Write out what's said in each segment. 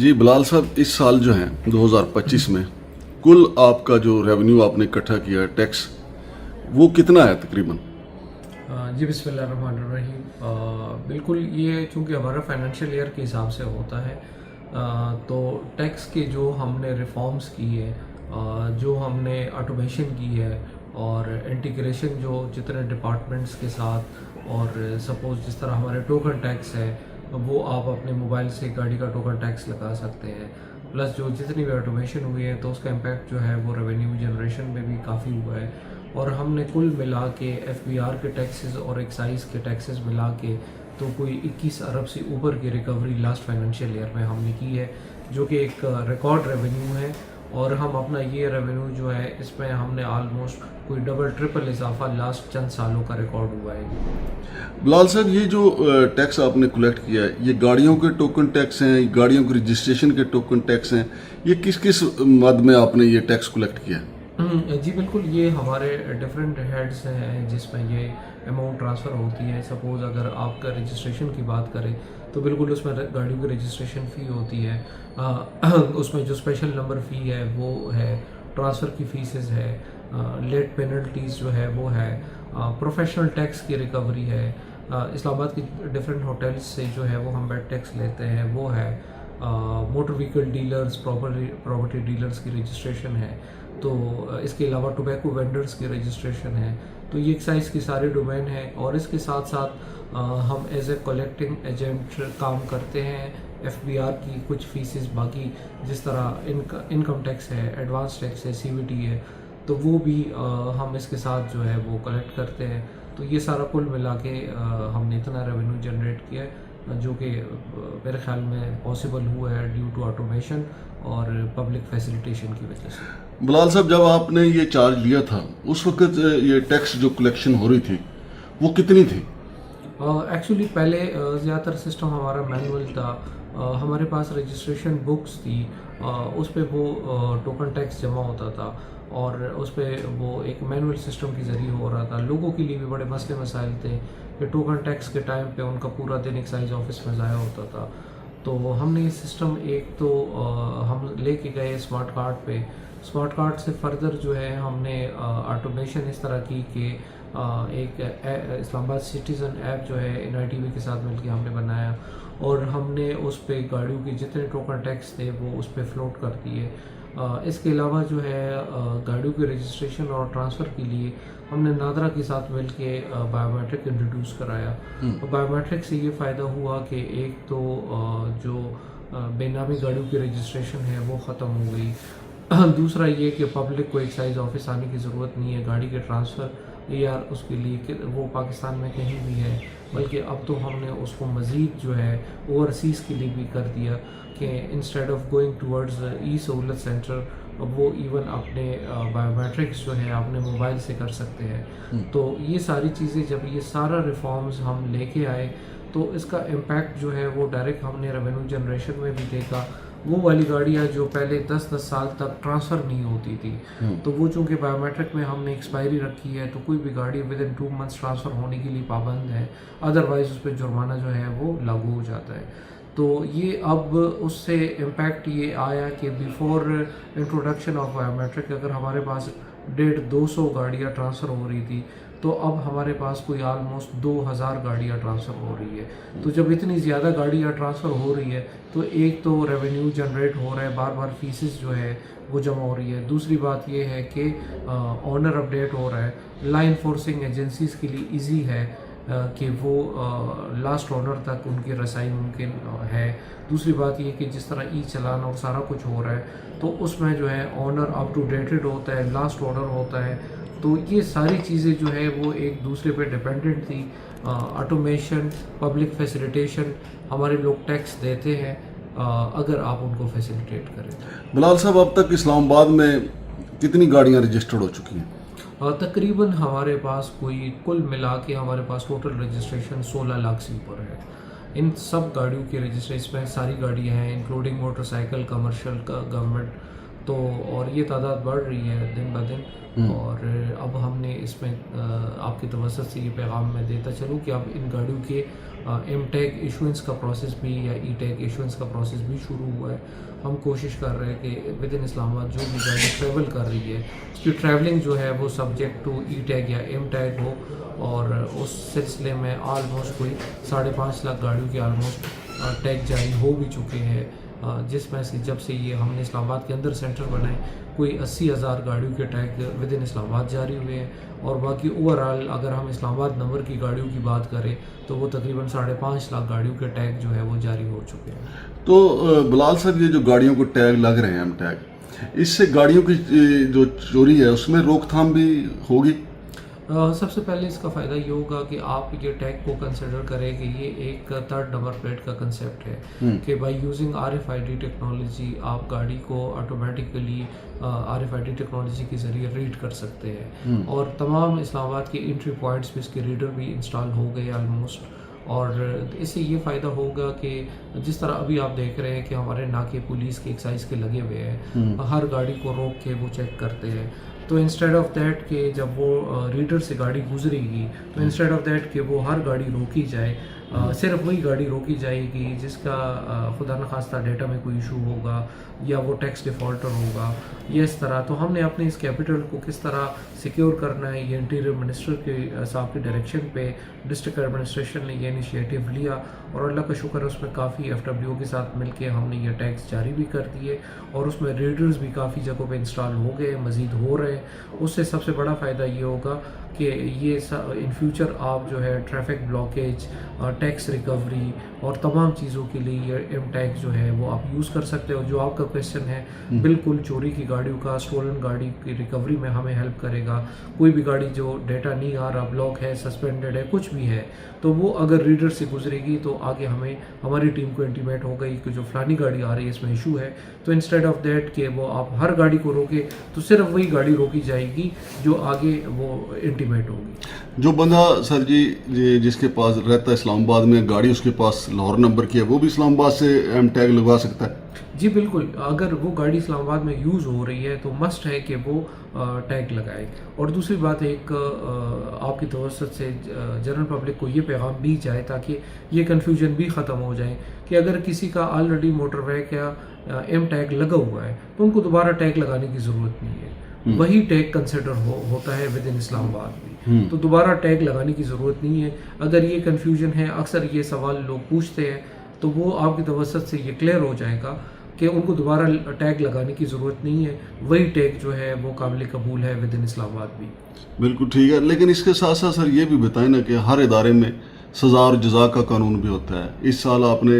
جی بلال صاحب، اس سال جو ہیں 2025 میں کل آپ کا جو ریونیو آپ نے اکٹھا کیا ٹیکس، وہ کتنا ہے تقریباً؟ جی بسم اللہ الرحمن الرحیم. بالکل یہ چونکہ ہمارا فائنینشیل ایئر کے حساب سے ہوتا ہے تو ٹیکس کے جو ہم نے ریفارمز کی ہے، جو ہم نے آٹومیشن کی ہے اور انٹیگریشن جو جتنے ڈپارٹمنٹس کے ساتھ، اور سپوز جس طرح ہمارے ٹوکن ٹیکس ہے وہ آپ اپنے موبائل سے گاڑی کا ٹوکن ٹیکس لگا سکتے ہیں، پلس جو جتنی بھی آٹومیشن ہوئی ہے تو اس کا امپیکٹ جو ہے وہ ریونیو جنریشن میں بھی کافی ہوا ہے. اور ہم نے کل ملا کے ایف بی آر کے ٹیکسز اور ایکسائز کے ٹیکسز ملا کے تو کوئی 21 ارب سے اوپر کی ریکوری لاسٹ فائنینشیل ایئر میں ہم نے کی ہے، جو کہ ایک ریکارڈ ریونیو ہے. اور ہم اپنا یہ ریونیو جو ہے اس میں ہم نے آلموسٹ کوئی ڈبل ٹرپل اضافہ لاسٹ چند سالوں کا ریکارڈ ہوا ہے. بلال صاحب، یہ جو ٹیکس آپ نے کلیکٹ کیا ہے، یہ گاڑیوں کے ٹوکن ٹیکس ہیں، گاڑیوں کے رجسٹریشن کے ٹوکن ٹیکس ہیں، یہ کس کس مد میں آپ نے یہ ٹیکس کلیکٹ کیا ہے؟ جی بالکل، یہ ہمارے ڈفرینٹ ہیڈز ہیں جس میں یہ اماؤنٹ ٹرانسفر ہوتی ہے. سپوز اگر آپ کا رجسٹریشن کی بات کریں تو بالکل اس میں گاڑیوں کی رجسٹریشن فی ہوتی ہے، اس میں جو اسپیشل نمبر فی ہے وہ ہے، ٹرانسفر کی فیسز ہے، لیٹ پینلٹیز جو ہے وہ ہے، پروفیشنل ٹیکس کی ریکوری ہے، اسلام آباد کی ڈفرینٹ ہوٹلز سے جو ہے وہ ہم بیڈ ٹیکس لیتے ہیں وہ ہے، motor vehicle dealers, property dealers کی رجسٹریشن ہے. تو اس کے علاوہ ٹوبیکو وینڈرز کی رجسٹریشن ہے. تو یہ ایکسائز کی سارے ڈومین ہیں. اور اس کے ساتھ ساتھ ہم ایز اے کلیکٹنگ ایجنٹ کام کرتے ہیں. ایف بی آر کی کچھ فیسز باقی جس طرح انکم ٹیکس ہے، ایڈوانس ٹیکس ہے، سی وی ٹی ہے، تو وہ بھی ہم اس کے ساتھ جو ہے وہ کلیکٹ کرتے ہیں. تو یہ سارا کل ملا کے ہم نے اتنا ریونیو جنریٹ کیا ہے، جو کہ میرے خیال میں پاسبل ہوا ہے ڈیو ٹو آٹومیشن اور پبلک فیسیلیٹیشن کی وجہ سے. بلال صاحب، جب آپ نے یہ چارج لیا تھا اس وقت یہ ٹیکس جو کلیکشن ہو رہی تھی وہ کتنی تھی؟ ایکچولی پہلے زیادہ تر سسٹم ہمارا مینول تھا. ہمارے پاس رجسٹریشن بکس تھی، اس پہ وہ ٹوکن ٹیکس جمع ہوتا تھا اور اس پہ وہ ایک مینول سسٹم کے ذریعے ہو رہا تھا. لوگوں کے لیے بھی بڑے مسئلے مسائل تھے کہ ٹوکن ٹیکس کے ٹائم پہ ان کا پورا دن ایکسائز آفس میں ضائع ہوتا تھا. تو ہم نے یہ سسٹم ایک تو ہم لے کے گئے اسمارٹ کارڈ پہ. اسمارٹ کارڈ سے فردر جو ہے ہم نے آٹومیشن اس طرح کی کہ ایک اسلام آباد سٹیزن ایپ جو ہے این آئی ٹی وی کے ساتھ مل کے ہم نے بنایا، اور ہم نے اس پہ گاڑیوں کے جتنے ٹوکن ٹیکس تھے وہ اس پہ فلوٹ کر دیے. اس کے علاوہ جو ہے گاڑیوں کے رجسٹریشن اور ٹرانسفر کے لیے ہم نے نادرا کے ساتھ مل کے بایو میٹرک انٹروڈیوس کرایا. بایو میٹرک سے یہ فائدہ ہوا کہ ایک تو جو بے نامی گاڑیوں کی رجسٹریشن ہے وہ ختم ہو گئی. دوسرا یہ کہ پبلک کو ایکسائز آفس آنے کی ضرورت نہیں ہے گاڑی کے ٹرانسفر یا اس کے لیے کہ وہ پاکستان میں کہیں بھی ہے، بلکہ اب تو ہم نے اس کو مزید جو ہے اوورسیز کے لیے بھی کر دیا کہ انسٹیڈ آف گوئنگ ٹورڈز ای سہولت سینٹر وہ ایون اپنے بایو میٹرکس جو ہے اپنے موبائل سے کر سکتے ہیں. تو یہ ساری چیزیں جب یہ سارا ریفارمز ہم لے کے آئے تو اس کا امپیکٹ جو ہے وہ ڈائریکٹ ہم نے ریونیو جنریشن میں بھی دیکھا. وہ والی گاڑیاں جو پہلے 10 سال تک ٹرانسفر نہیں ہوتی تھی، تو وہ چونکہ بایو میٹرک میں ہم نے ایکسپائری رکھی ہے تو کوئی بھی گاڑی ود ان 2 months ٹرانسفر ہونے کے لیے پابند ہے، ادروائز اس پہ جرمانہ جو ہے وہ لاگو ہو جاتا ہے. تو یہ اب اس سے امپیکٹ یہ آیا کہ before introduction of biometric اگر ہمارے پاس 150-200 گاڑیاں ٹرانسفر ہو رہی تھی تو اب ہمارے پاس کوئی آلموسٹ 2000 گاڑیاں ٹرانسفر ہو رہی ہے. تو جب اتنی زیادہ گاڑیاں ٹرانسفر ہو رہی ہے تو ایک تو ریونیو جنریٹ ہو رہا ہے، بار بار فیسز جو ہے وہ جمع ہو رہی ہے. دوسری بات یہ ہے کہ آنر اپڈیٹ ہو رہا ہے. لا انفورسنگ ایجنسیز کے لیے ایزی ہے کہ وہ لاسٹ آنر تک ان کی رسائی ممکن ہے. دوسری بات یہ کہ جس طرح ای چلان اور سارا کچھ ہو رہا ہے تو اس میں جو ہے آنر اپ ٹو ڈیٹڈ ہوتا ہے، لاسٹ آنر ہوتا ہے. تو یہ ساری چیزیں جو ہے وہ ایک دوسرے پہ ڈپینڈنٹ تھی. آٹومیشن، پبلک فیسیلیٹیشن، ہمارے لوگ ٹیکس دیتے ہیں اگر آپ ان کو فیسیلیٹیٹ کریں. بلال صاحب، اب تک اسلام آباد میں کتنی گاڑیاں رجسٹرڈ ہو چکی ہیں؟ تقریباً ہمارے پاس کوئی کل ملا کے ہمارے پاس ٹوٹل رجسٹریشن 16 لاکھ سے اوپر ہے. ان سب گاڑیوں کی رجسٹریشن میں ساری گاڑیاں ہیں including motor cycle, commercial, government تو اور یہ تعداد بڑھ رہی ہے دن بہ دن، اور اب ہم نے اس میں آپ کی توسط سے یہ پیغام میں دیتا چلوں کہ اب ان گاڑیوں کے ایم ٹیگ ایشوئنس کا پروسیس بھی یا ای ٹیگ ایشوئنس کا پروسیس بھی شروع ہوا ہے. ہم کوشش کر رہے ہیں کہ ود ان اسلام آباد جو بھی گاڑی ٹریول کر رہی ہے اس کی ٹریولنگ جو ہے وہ سبجیکٹ ٹو ای ٹیگ یا ایم ٹیگ ہو، اور اس سلسلے میں آلموسٹ کوئی 5.5 لاکھ گاڑیوں کے آلموسٹ ٹیگ جاری ہو بھی چکے ہیں، جس میں سے جب سے یہ ہم نے اسلام آباد کے اندر سینٹر بنائے کوئی 80,000 گاڑیوں کے ٹیگ ود ان اسلام آباد جاری ہوئے ہیں، اور باقی اوور آل اگر ہم اسلام آباد نمبر کی گاڑیوں کی بات کریں تو وہ تقریباً 5.5 لاکھ گاڑیوں کے ٹیگ جو ہے وہ جاری ہو چکے ہیں. تو بلال صاحب، یہ جو گاڑیوں کو ٹیگ لگ رہے ہیں ایم ٹیگ، اس سے گاڑیوں کی جو چوری ہے اس میں روک تھام بھی ہوگی؟ سب سے پہلے اس کا فائدہ یہ ہوگا کہ آپ یہ ٹیگ کو کنسیڈر کریں کہ یہ ایک 3rd نمبر پلیٹ کا کنسیپٹ ہے کہ بائی یوزنگ RFID ٹیکنالوجی آپ گاڑی کو آٹومیٹیکلی RFID ٹیکنالوجی کے ذریعے ریڈ کر سکتے ہیں، اور تمام اسلام آباد کے انٹری پوائنٹس پہ اس کے ریڈر بھی انسٹال ہو گئے آلموسٹ. اور اس سے یہ فائدہ ہوگا کہ جس طرح ابھی آپ دیکھ رہے ہیں کہ ہمارے ناکے پولیس کے ایکسائز کے لگے ہوئے ہیں، ہر گاڑی کو روک کے وہ چیک کرتے ہیں، تو انسٹیڈ آف دیٹ کہ جب وہ ریڈر سے گاڑی گزرے گی تو انسٹیڈ آف دیٹ کہ وہ ہر گاڑی روکی جائے، صرف وہی گاڑی روکی جائے گی جس کا خدا نخواستہ ڈیٹا میں کوئی ایشو ہوگا یا وہ ٹیکس ڈیفالٹر ہوگا یا اس طرح. تو ہم نے اپنے اس کیپٹل کو کس طرح سیکیور کرنا ہے، یہ انٹیریئر منسٹر کے صاحب کے ڈائریکشن پہ ڈسٹرکٹ ایڈمنسٹریشن نے یہ انیشیٹو لیا، اور اللہ کا شکر ہے اس میں کافی FWO کے ساتھ مل کے ہم نے یہ ٹیکس جاری بھی کر دیے، اور اس میں ریڈرز بھی کافی جگہوں پہ انسٹال ہو گئے، مزید ہو رہے ہیں. اس سے سب سے بڑا فائدہ یہ ہوگا کہ یہ ان فیوچر آپ جو ہے ٹریفک بلاکیج، ٹیکس ریکوری اور تمام چیزوں کے لیے یہ ایم ٹیگ جو ہے وہ آپ یوز کر سکتے ہو. جو آپ کا کویشچن ہے بالکل چوری کی گاڑیوں کا، اسٹولن گاڑی کی ریکوری میں ہمیں ہیلپ کرے گا. کوئی بھی گاڑی جو ڈیٹا نہیں آ رہا، بلاک ہے، سسپینڈڈ ہے، کچھ بھی ہے، تو وہ اگر ریڈر سے گزرے گی تو آگے ہماری ٹیم کو انٹیمیٹ ہو گئی کہ جو فلانی گاڑی آ رہی ہے اس میں ایشو ہے، تو انسٹیڈ آف دیٹ کہ وہ آپ ہر گاڑی کو روکے تو صرف وہی گاڑی روکی جائے گی جو آگے وہ انٹیمیٹ ہوگی. جو بندہ سر جی جس کے پاس رہتا ہے اسلام آباد میں، گاڑی اس کے پاس لاہور نمبر کی ہے، وہ بھی اسلام آباد سے ایم ٹیگ لگوا سکتا ہے؟ جی بالکل، اگر وہ گاڑی اسلام آباد میں یوز ہو رہی ہے تو مسٹ ہے کہ وہ ٹیگ لگائے. اور دوسری بات ایک آپ کی توسط سے جنرل پبلک کو یہ پیغام بھی جائے تاکہ یہ کنفیوژن بھی ختم ہو جائے کہ اگر کسی کا آلریڈی موٹر وے کا ایم ٹیگ لگا ہوا ہے تو ان کو دوبارہ ٹیگ لگانے کی ضرورت نہیں ہے، وہی ٹیگ کنسیڈر ہوتا ہے ود ان اسلام آباد بھی، تو دوبارہ ٹیگ لگانے کی ضرورت نہیں ہے. اگر یہ کنفیوژن ہے، اکثر یہ سوال لوگ پوچھتے ہیں، تو وہ آپ کی توسط سے یہ کلیئر ہو جائے گا کہ ان کو دوبارہ ٹیگ لگانے کی ضرورت نہیں ہے، وہی ٹیگ جو ہے وہ قابل قبول ہے ود ان اسلام آباد بھی. بالکل ٹھیک ہے، لیکن اس کے ساتھ ساتھ سر یہ بھی بتائیں نا کہ ہر ادارے میں سزا اور جزا کا قانون بھی ہوتا ہے. اس سال آپ نے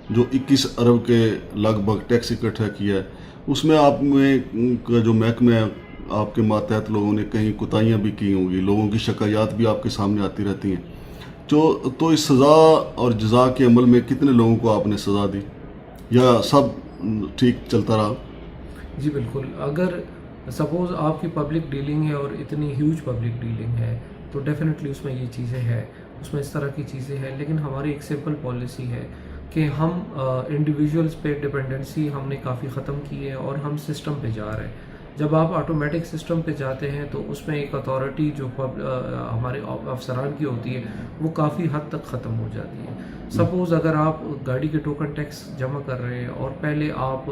جو 21 ارب کے لگ بھگ ٹیکس اکٹھا کیا ہے، اس میں آپ میں جو محکمہ ہے آپ کے ماتحت لوگوں نے کہیں کوتاہیاں بھی کی ہوں گی، لوگوں کی شکایات بھی آپ کے سامنے آتی رہتی ہیں، تو اس سزا اور جزا کے عمل میں کتنے لوگوں کو آپ نے سزا دی یا سب ٹھیک چلتا رہا؟ جی بالکل، اگر سپوز آپ کی پبلک ڈیلنگ ہے اور اتنی ہیوج پبلک ڈیلنگ ہے تو ڈیفینیٹلی اس میں یہ چیزیں ہیں، اس میں اس طرح کی چیزیں ہیں. لیکن ہماری ایک سمپل پالیسی ہے کہ ہم انڈیویژولس پہ ڈپینڈنسی ہم نے کافی ختم کی ہے اور ہم سسٹم پہ جا رہے ہیں. جب آپ آٹومیٹک سسٹم پہ جاتے ہیں تو اس میں ایک اتھارٹی جو ہمارے افسران کی ہوتی ہے وہ کافی حد تک ختم ہو جاتی ہے. سپوز اگر آپ گاڑی کے ٹوکن ٹیکس جمع کر رہے ہیں اور پہلے آپ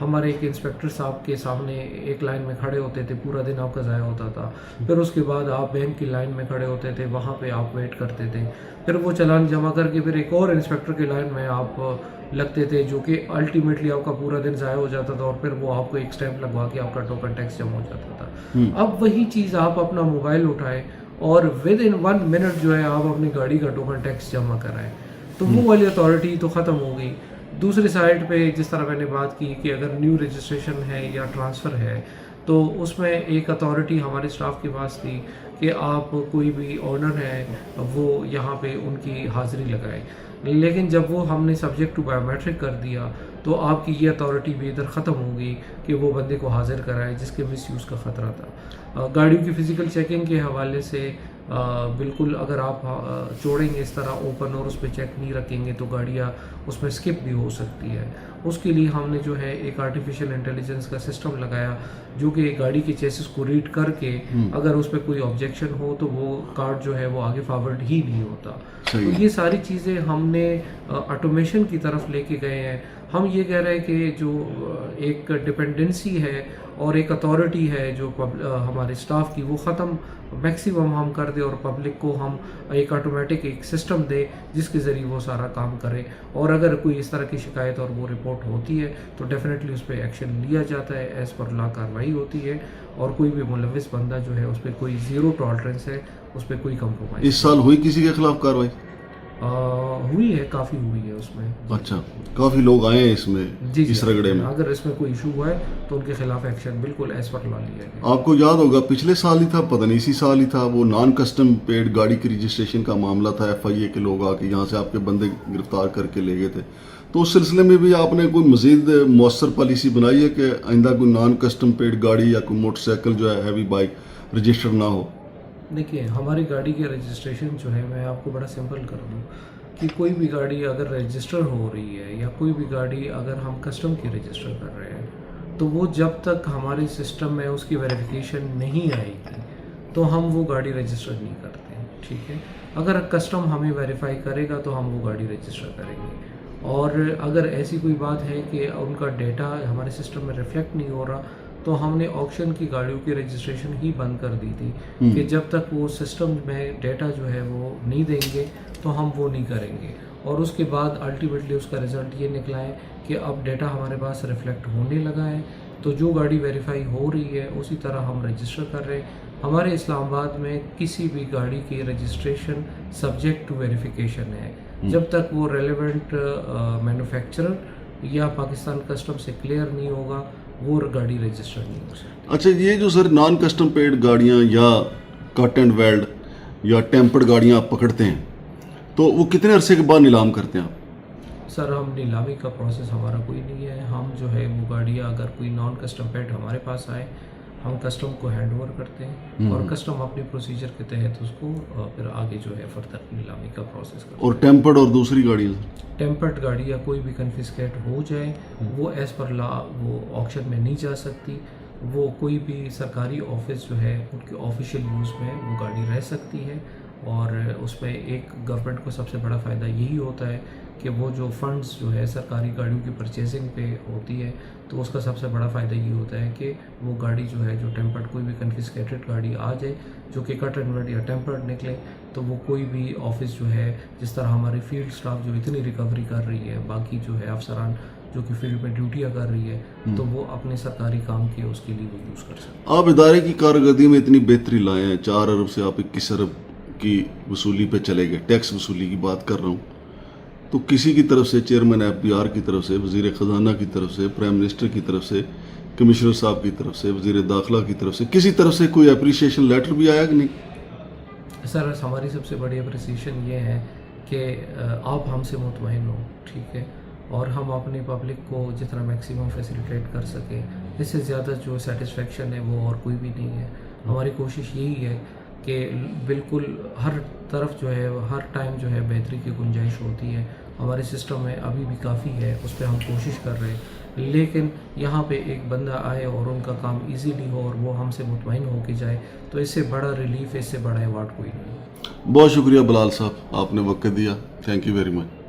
ہمارے ایک انسپیکٹر صاحب کے سامنے ایک لائن میں کھڑے ہوتے تھے، پورا دن آپ کا ضائع ہوتا تھا، پھر اس کے بعد آپ بینک کی لائن میں کھڑے ہوتے تھے، وہاں پہ آپ ویٹ کرتے تھے، پھر وہ چلان جمع کر کے پھر ایک اور انسپیکٹر کی لائن میں آپ لگتے تھے، جو کہ الٹیمیٹلی آپ کا پورا دن ضائع ہو جاتا تھا، اور پھر وہ آپ کو ایک اسٹیمپ لگوا کے آپ کا ٹوکن ٹیکس جمع ہو جاتا تھا. اب وہی چیز آپ اپنا موبائل اٹھائیں اور ود ان 1 منٹ جو ہے آپ اپنی گاڑی کا ٹوکن ٹیکس جمع کرائیں، تو وہ والی اتھارٹی تو ختم ہو گئی. دوسری سائڈ پہ جس طرح میں نے بات کی کہ اگر نیو رجسٹریشن ہے یا ٹرانسفر ہے تو اس میں ایک اتھارٹی ہمارے اسٹاف کے پاس تھی کہ آپ کوئی بھی آنر ہے وہ یہاں پہ ان کی حاضری لگائیں. لیکن جب وہ ہم نے سبجیکٹ ٹو بایو میٹرک کر دیا تو آپ کی یہ اتھارٹی بھی ادھر ختم ہو گئی کہ وہ بندے کو حاضر کرائے جس کے مس یوز کا خطرہ تھا. گاڑیوں کی فزیکل چیکنگ کے حوالے سے بالکل اگر آپ چھوڑیں گے اس طرح اوپن اور اس پہ چیک نہیں رکھیں گے تو گاڑیاں اس میں اسکپ بھی ہو سکتی ہے. اس کے لیے ہم نے جو ہے ایک آرٹیفیشیل انٹیلیجنس کا سسٹم لگایا جو کہ گاڑی کے چیسز کو ریڈ کر کے اگر اس پہ کوئی آبجیکشن ہو تو وہ کارڈ جو ہے وہ آگے فارورڈ ہی نہیں ہوتا. تو یہ ساری چیزیں ہم نے آٹومیشن کی طرف لے کے گئے ہیں. ہم یہ کہہ رہے ہیں کہ جو ایک ڈپینڈنسی ہے اور ایک اتھارٹی ہے جو ہمارے اسٹاف کی وہ ختم میکسیمم ہم کر دیں اور پبلک کو ہم ایک آٹومیٹک ایک سسٹم دے جس کے ذریعے وہ سارا کام کرے. اور اگر کوئی اس طرح کی شکایت اور وہ رپورٹ ہوتی ہے تو ڈیفینیٹلی اس پہ ایکشن لیا جاتا ہے, ایز پر لا کارروائی ہوتی ہے اور کوئی بھی ملوث بندہ جو ہے اس پہ کوئی زیرو ٹالرنس ہے, اس پہ کوئی کمپرومائز. اس سال ہوئی کسی کے خلاف کارروائی؟ ہوئی ہے, کافی ہوئی ہے اس میں. اچھا, کافی لوگ آئے ہیں اس میں اس رگڑے میں. اگر اس میں کوئی ایشو ہوا ہے تو ان کے خلاف ایکشن بالکل ایز پر لا لیا گیا. آپ کو یاد ہوگا پچھلے سال ہی تھا, پتہ نہیں اسی سال ہی تھا, وہ نان کسٹم پیڈ گاڑی کی رجسٹریشن کا معاملہ تھا. FIA کے لوگ آ کے یہاں سے آپ کے بندے گرفتار کر کے لے گئے تھے. تو اس سلسلے میں بھی آپ نے کوئی مزید مؤثر پالیسی بنائی ہے کہ آئندہ کوئی نان کسٹم پیڈ گاڑی یا کوئی موٹر سائیکل جو ہے ہیوی بائک رجسٹر نہ ہو؟ دیکھیے ہماری گاڑی کی رجسٹریشن جو ہے میں آپ کو بڑا سمپل کر دوں کہ کوئی بھی گاڑی اگر رجسٹر ہو رہی ہے یا کوئی بھی گاڑی اگر ہم کسٹم کی رجسٹر کر رہے ہیں تو وہ جب تک ہمارے سسٹم میں اس کی ویریفیکیشن نہیں آئے گی تو ہم وہ گاڑی رجسٹر نہیں کرتے ہیں. ٹھیک ہے, اگر کسٹم ہمیں ویریفائی کرے گا تو ہم وہ گاڑی رجسٹر کریں گے. اور اگر ایسی کوئی بات ہے کہ ان کا ڈیٹا ہمارے سسٹم میں ریفلیکٹ نہیں ہو رہا تو ہم نے آکشن کی گاڑیوں کی رجسٹریشن ہی بند کر دی تھی کہ جب تک وہ سسٹم میں ڈیٹا جو ہے وہ نہیں دیں گے تو ہم وہ نہیں کریں گے. اور اس کے بعد الٹیمیٹلی اس کا رزلٹ یہ نکلا ہے کہ اب ڈیٹا ہمارے پاس ریفلیکٹ ہونے لگا ہے تو جو گاڑی ویریفائی ہو رہی ہے اسی طرح ہم رجسٹر کر رہے ہیں. ہمارے اسلام آباد میں کسی بھی گاڑی کی رجسٹریشن سبجیکٹ ٹو ویریفیکیشن ہے جب تک وہ ریلیونٹ مینوفیکچرر یا پاکستان کسٹم سے کلیئر نہیں ہوگا وہ گاڑی رجسٹر نہیں ہو سکتی. اچھا, یہ جو سر نان کسٹم پیڈ گاڑیاں یا کٹ اینڈ ویلڈ یا ٹیمپرڈ گاڑیاں آپ پکڑتے ہیں تو وہ کتنے عرصے کے بعد نیلام کرتے ہیں آپ؟ سر ہم نیلامی کا پروسیس ہمارا کوئی نہیں ہے. ہم جو ہے وہ گاڑیاں اگر کوئی نان کسٹم پیڈ ہمارے پاس آئے ہم کسٹم کو ہینڈ اوور کرتے ہیں اور کسٹم اپنی پروسیجر کے تحت اس کو پھر آگے جو ہے فردر نیلامی کا پروسیس کرتے ہیں. اور ٹیمپرڈ اور دوسری گاڑیاں؟ ٹیمپرڈ گاڑی یا کوئی بھی کنفسکیٹ ہو جائے وہ ایز پر لا وہ آکشن میں نہیں جا سکتی. وہ کوئی بھی سرکاری آفس جو ہے ان کے آفیشیل یوز میں وہ گاڑی رہ سکتی ہے. اور اس میں ایک گورنمنٹ کو سب سے بڑا فائدہ یہی ہوتا ہے کہ وہ جو فنڈز جو ہے سرکاری گاڑیوں کی پرچیزنگ پہ ہوتی ہے تو اس کا سب سے بڑا فائدہ یہ ہوتا ہے کہ وہ گاڑی جو ہے جو ٹیمپرڈ کوئی بھی کنفسکیٹڈ گاڑی آ جائے جو کہ کٹ اینڈ ویلڈ یا ٹیمپرڈ نکلے تو وہ کوئی بھی آفس جو ہے جس طرح ہماری فیلڈ سٹاف جو اتنی ریکوری کر رہی ہے باقی جو ہے افسران جو کہ فیلڈ میں ڈیوٹیاں کر رہی ہے تو وہ اپنے سرکاری کام کے اس کے لیے وہ یوز کر سکتے ہیں. آپ ادارے کی کارکردگی میں اتنی بہتری لائے ہیں, 4 ارب سے آپ 21 ارب کی وصولی پہ چلے گئے, ٹیکس وصولی کی بات کر رہا ہوں, تو کسی کی طرف سے چیئرمین FBR کی طرف سے, وزیر خزانہ کی طرف سے, پرائم منسٹر کی طرف سے, کمشنر صاحب کی طرف سے, وزیر داخلہ کی طرف سے کسی طرف سے کوئی اپریشیشن لیٹر بھی آیا کہ نہیں؟ سر ہماری سب سے بڑی اپریسیشن یہ ہے کہ آپ ہم سے مطمئن ہو. ٹھیک ہے, اور ہم اپنی پبلک کو جتنا میکسیمم فیسیلیٹیٹ کر سکیں, اس سے زیادہ جو سیٹسفیکشن ہے وہ اور کوئی بھی نہیں ہے. ہماری کوشش یہی ہے کہ بالکل ہر طرف جو ہے ہر ٹائم جو ہے بہتری کی گنجائش ہوتی ہے. ہمارے سسٹم میں ابھی بھی کافی ہے, اس پہ ہم کوشش کر رہے ہیں, لیکن یہاں پہ ایک بندہ آئے اور ان کا کام ایزیلی ہو اور وہ ہم سے مطمئن ہو کے جائے تو اس سے بڑا ریلیف, اس سے بڑا ایوارڈ کوئی نہیں. بہت شکریہ بلال صاحب, آپ نے وقت دیا. Thank you very much.